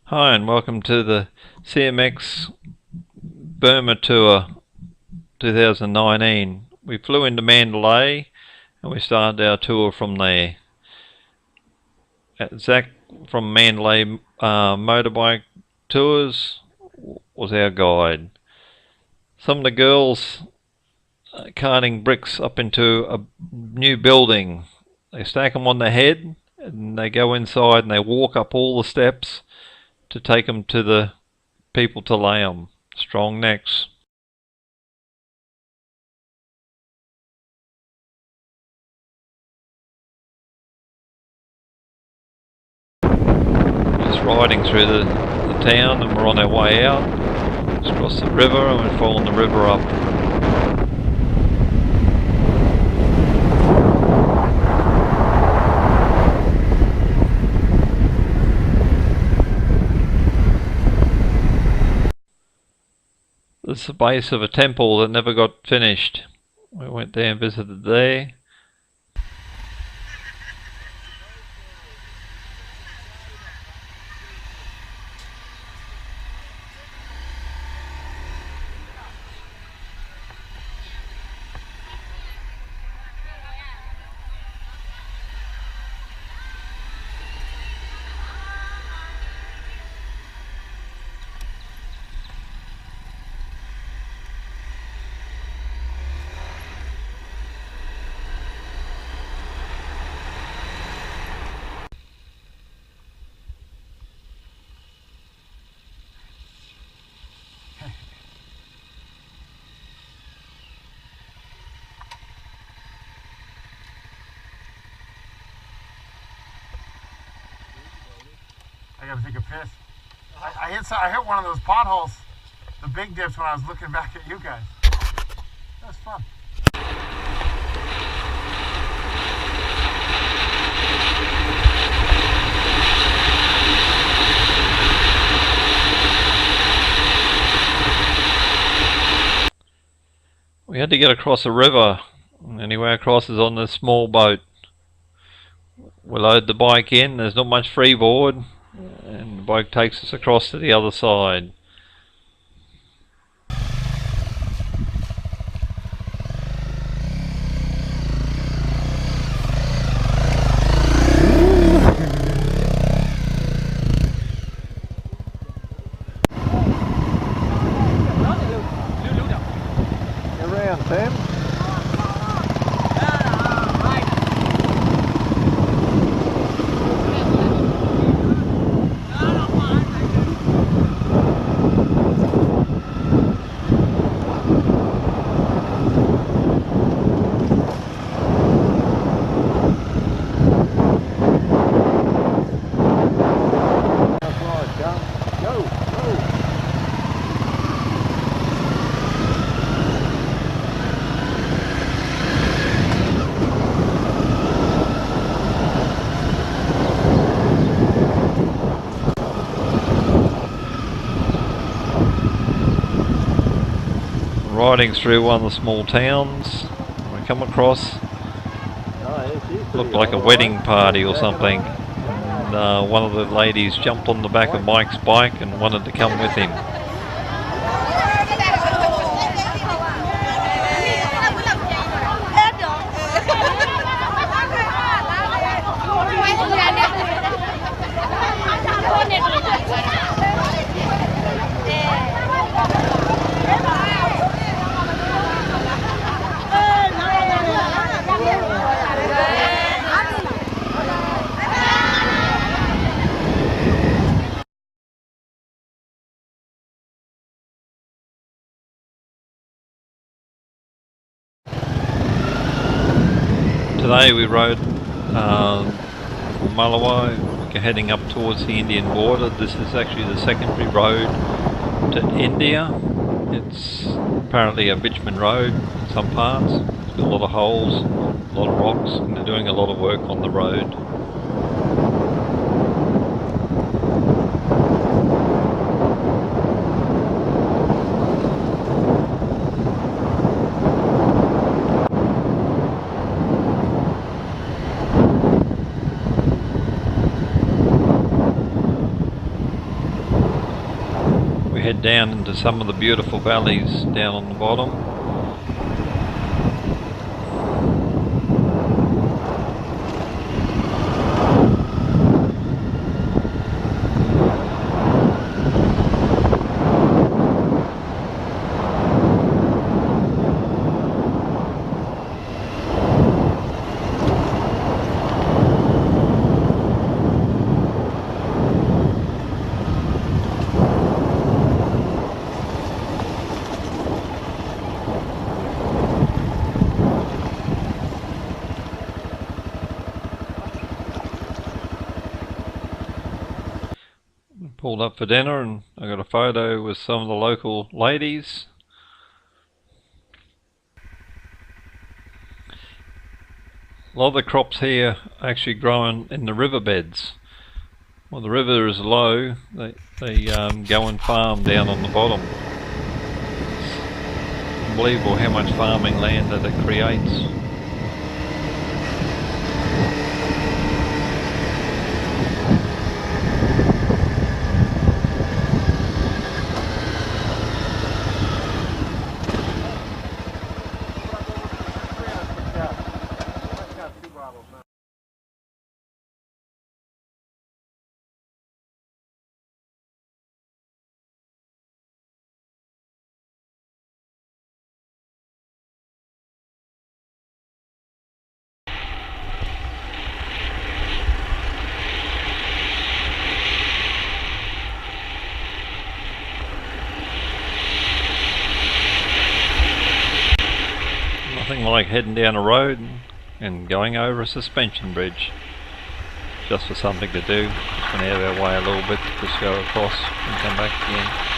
Hi and welcome to the Cmx Burma Tour 2019. We flew into Mandalay and we started our tour from there. Zach from Mandalay Motorbike Tours was our guide. Some of the girls carting bricks up into a new building. They stack them on their head and they go inside and they walk up all the steps to take them to the people to lay them. Strong necks. Just riding through the town and we're on our way out. Just cross the river and we're following the river up. This is the base of a temple that never got finished. We went there and visited there. I gotta take a piss. I hit one of those potholes, the big dips, when I was looking back at you guys. That was fun. We had to get across a river. The only way across is on this small boat. We load the bike in, there's not much freeboard, and the bike takes us across to the other side. Around, Sam. Riding through one of the small towns, we come across, looked like a wedding party or something, and one of the ladies jumped on the back of Mike's bike and wanted to come with him. Today we rode from Malawi, we're heading up towards the Indian border. This is actually the secondary road to India. It's apparently a bitumen road in some parts. It's got a lot of holes, a lot of rocks, and they're doing a lot of work on the road. head down into some of the beautiful valleys down on the bottom. Pulled up for dinner and I got a photo with some of the local ladies. A lot of the crops here are actually growing in the riverbeds. When the river is low, they go and farm down on the bottom. It's unbelievable how much farming land that it creates. Nothing like heading down a road and going over a suspension bridge just for something to do. Just went out of our way a little bit to just go across and come back again.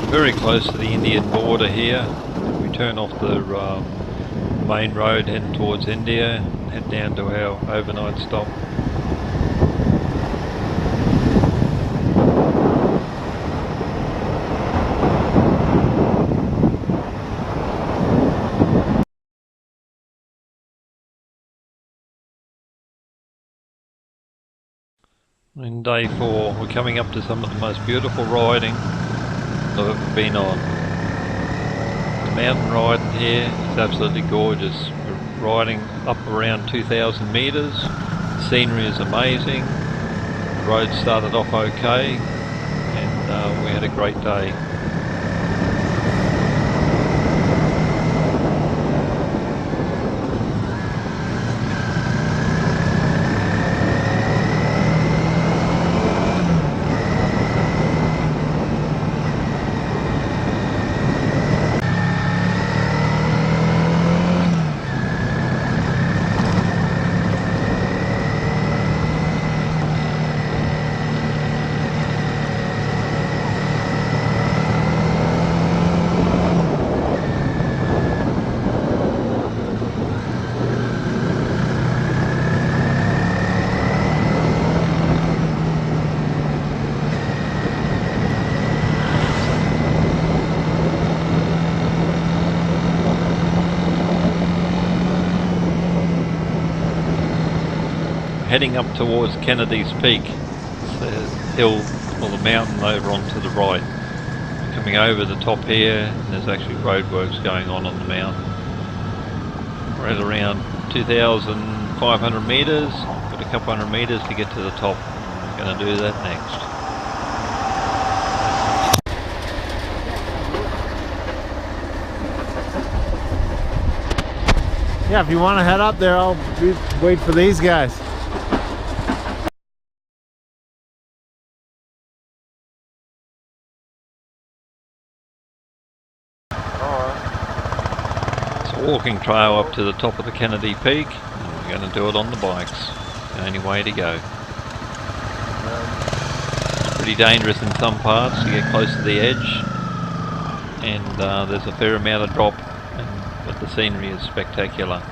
Very close to the Indian border here. We turn off the main road heading towards India and head down to our overnight stop. In day 4 we're coming up to some of the most beautiful riding I've ever been on. The mountain riding here is absolutely gorgeous. We're riding up around 2,000 metres. The scenery is amazing. The road started off okay and we had a great day. Heading up towards Kennedy's Peak. It's a hill or the mountain over onto the right. We're coming over the top here, and there's actually roadworks going on the mountain. We're at around 2,500 metres. Got a couple hundred metres to get to the top. We're going to do that next. Yeah, if you want to head up there, I'll wait for these guys. It's a walking trail up to the top of the Kennedy Peak, and we're going to do it on the bikes. The only way to go. It's pretty dangerous in some parts to get close to the edge, and there's a fair amount of drop, but the scenery is spectacular.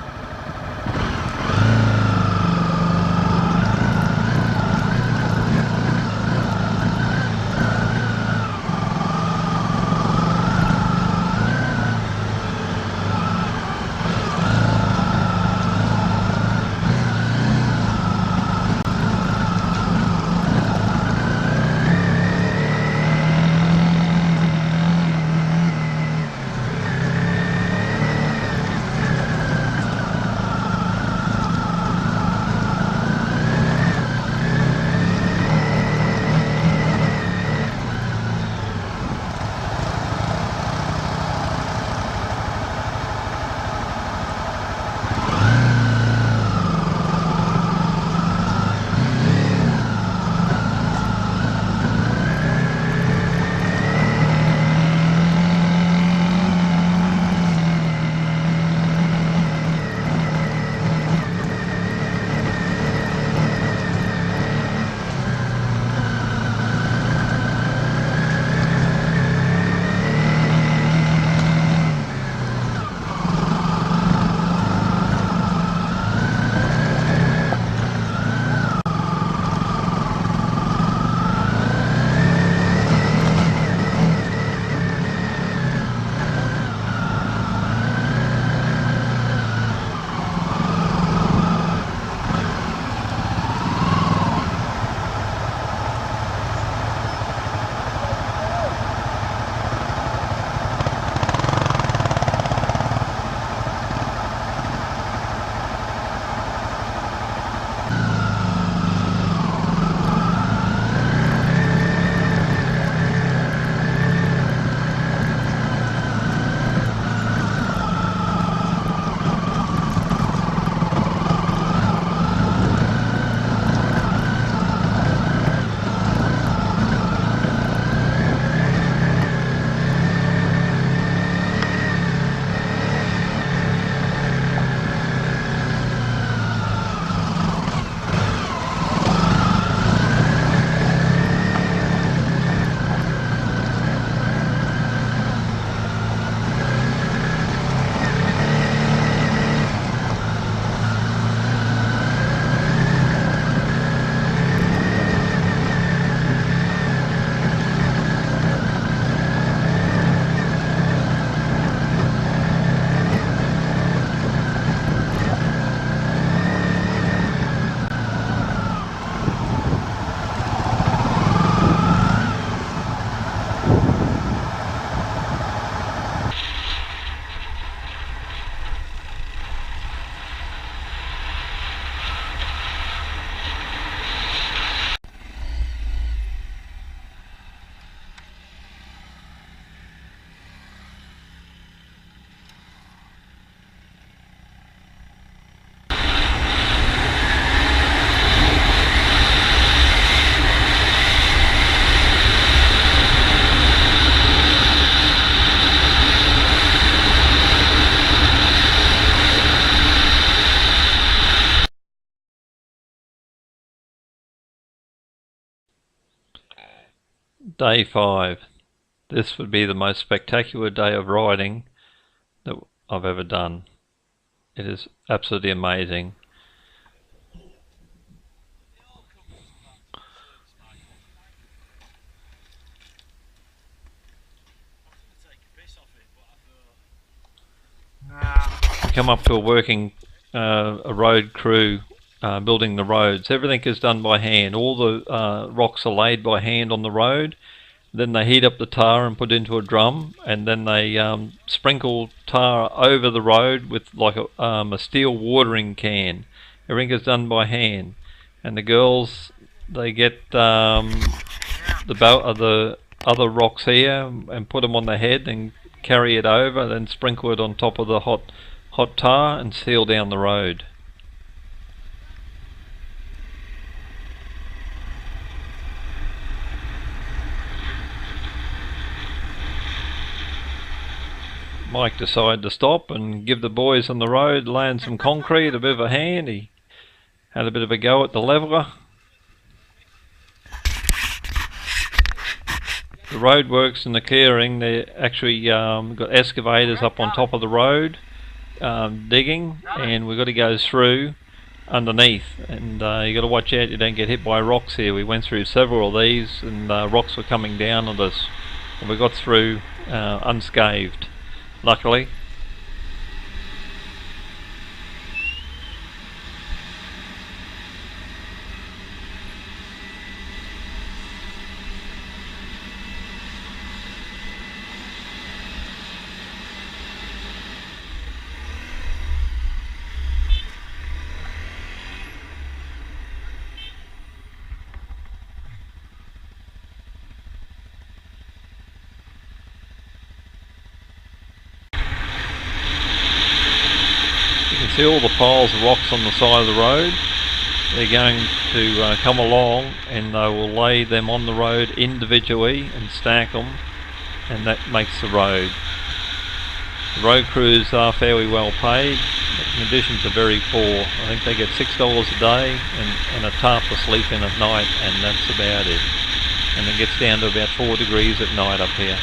Day 5. This would be the most spectacular day of riding that I've ever done. It is absolutely amazing. We come up to a road crew building the roads. Everything is done by hand. All the rocks are laid by hand on the road. Then they heat up the tar and put it into a drum, and then they sprinkle tar over the road with like a steel watering can. Everything is done by hand. And the girls, they get the other rocks here and put them on the head and carry it over, then sprinkle it on top of the hot tar and seal down the road. Mike decided to stop and give the boys on the road laying some concrete a bit of a hand. He had a bit of a go at the leveller. The road works in the clearing. They actually got excavators up on top of the road digging, and we've got to go through underneath, and you got to watch out you don't get hit by rocks here. We went through several of these, and rocks were coming down on us, and we got through unscathed, luckily. See all the piles of rocks on the side of the road. They're going to come along, and they will lay them on the road individually and stack them, and that makes the road. The road crews are fairly well paid. The conditions are very poor. I think they get $6 a day and a tarp to sleep in at night, and that's about it. And it gets down to about 4 degrees at night up here.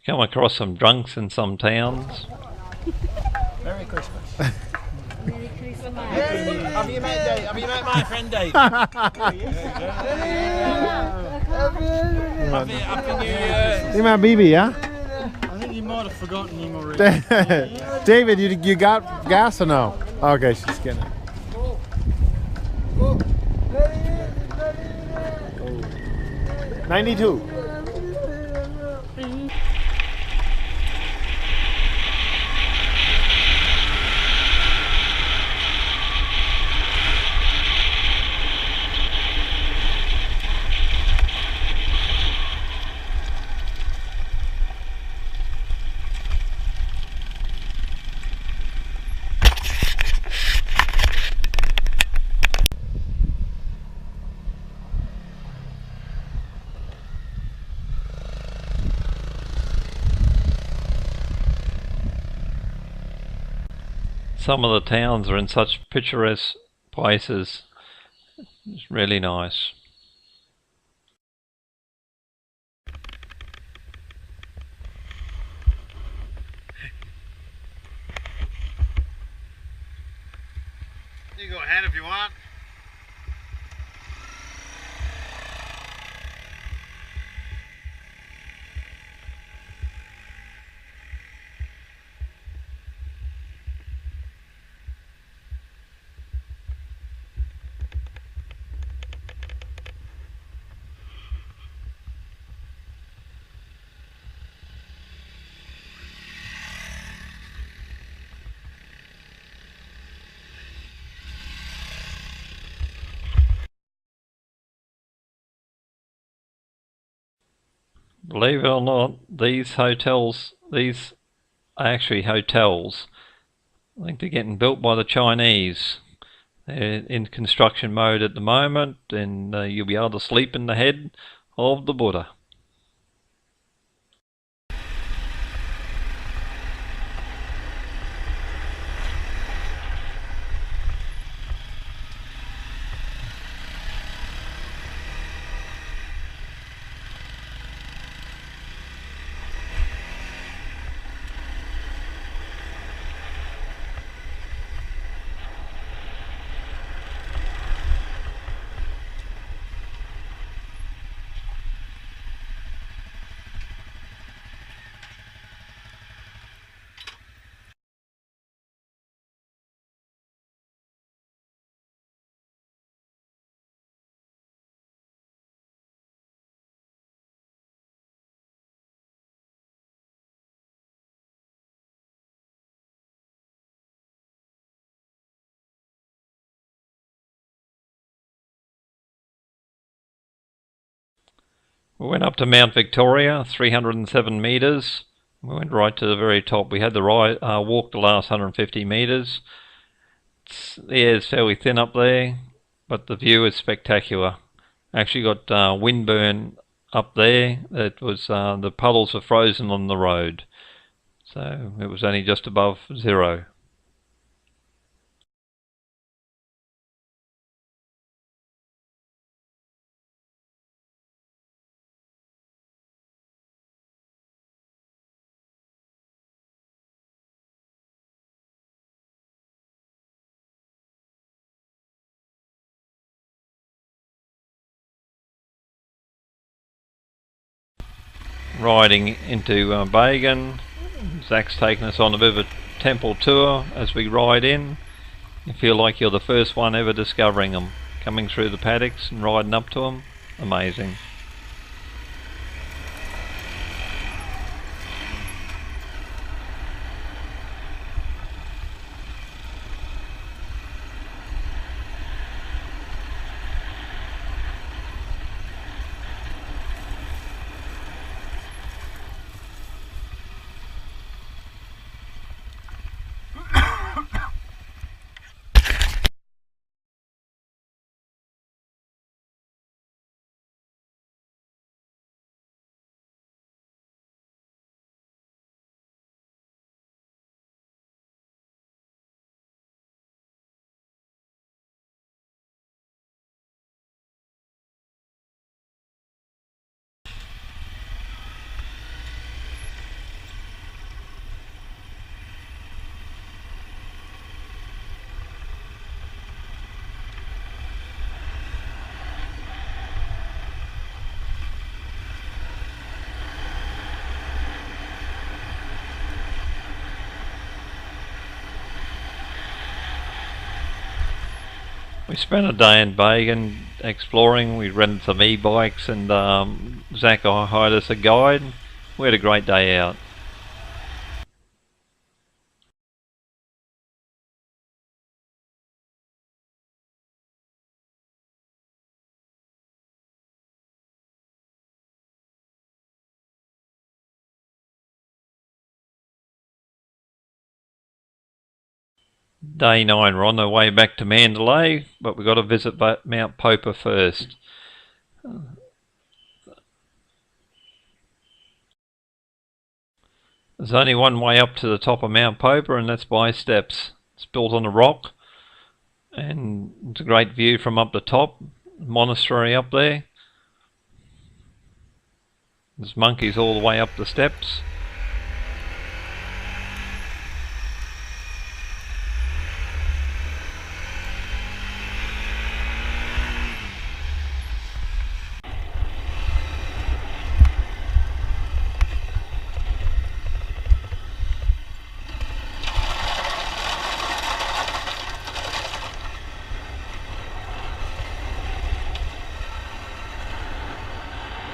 Come across some drunks in some towns. Merry Christmas. Merry Christmas. Have you met my friend Dave? Happy New Year. Ini mah Bibi ya? I think you might might have forgotten him already. David, you got gas or no? Okay, she's getting it. 92. Some of the towns are in such picturesque places. It's really nice. You go ahead if you want. Believe it or not, these hotels, these are actually hotels. I think they're getting built by the Chinese. They're in construction mode at the moment, and you'll be able to sleep in the head of the Buddha. We went up to Mount Victoria, 307 metres. We went right to the very top. We had to walk the last 150 metres. The air's fairly thin up there, but the view is spectacular. Actually got windburn up there. It was the puddles were frozen on the road, so it was only just above zero. Riding into Bagan. Zach's taking us on a bit of a temple tour as we ride in. You feel like you're the first one ever discovering them. Coming through the paddocks and riding up to them. Amazing. We spent a day in Bagan exploring. We rented some e-bikes, and Zach hired us a guide. We had a great day out. Day 9, we're on the way back to Mandalay, but we've got to visit Mount Popa first. There's only one way up to the top of Mount Popa, and that's by steps. It's built on a rock, and it's a great view from up the top. Monastery up there. There's monkeys all the way up the steps.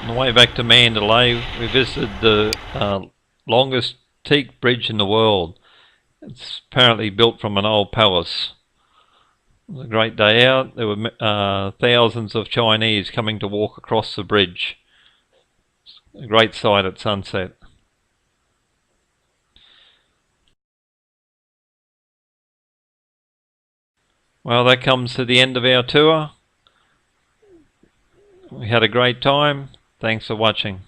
On the way back to Mandalay, we visited the longest teak bridge in the world. It's apparently built from an old palace. It was a great day out. There were thousands of Chinese coming to walk across the bridge. It's a great sight at sunset. Well, that comes to the end of our tour. We had a great time. Thanks for watching.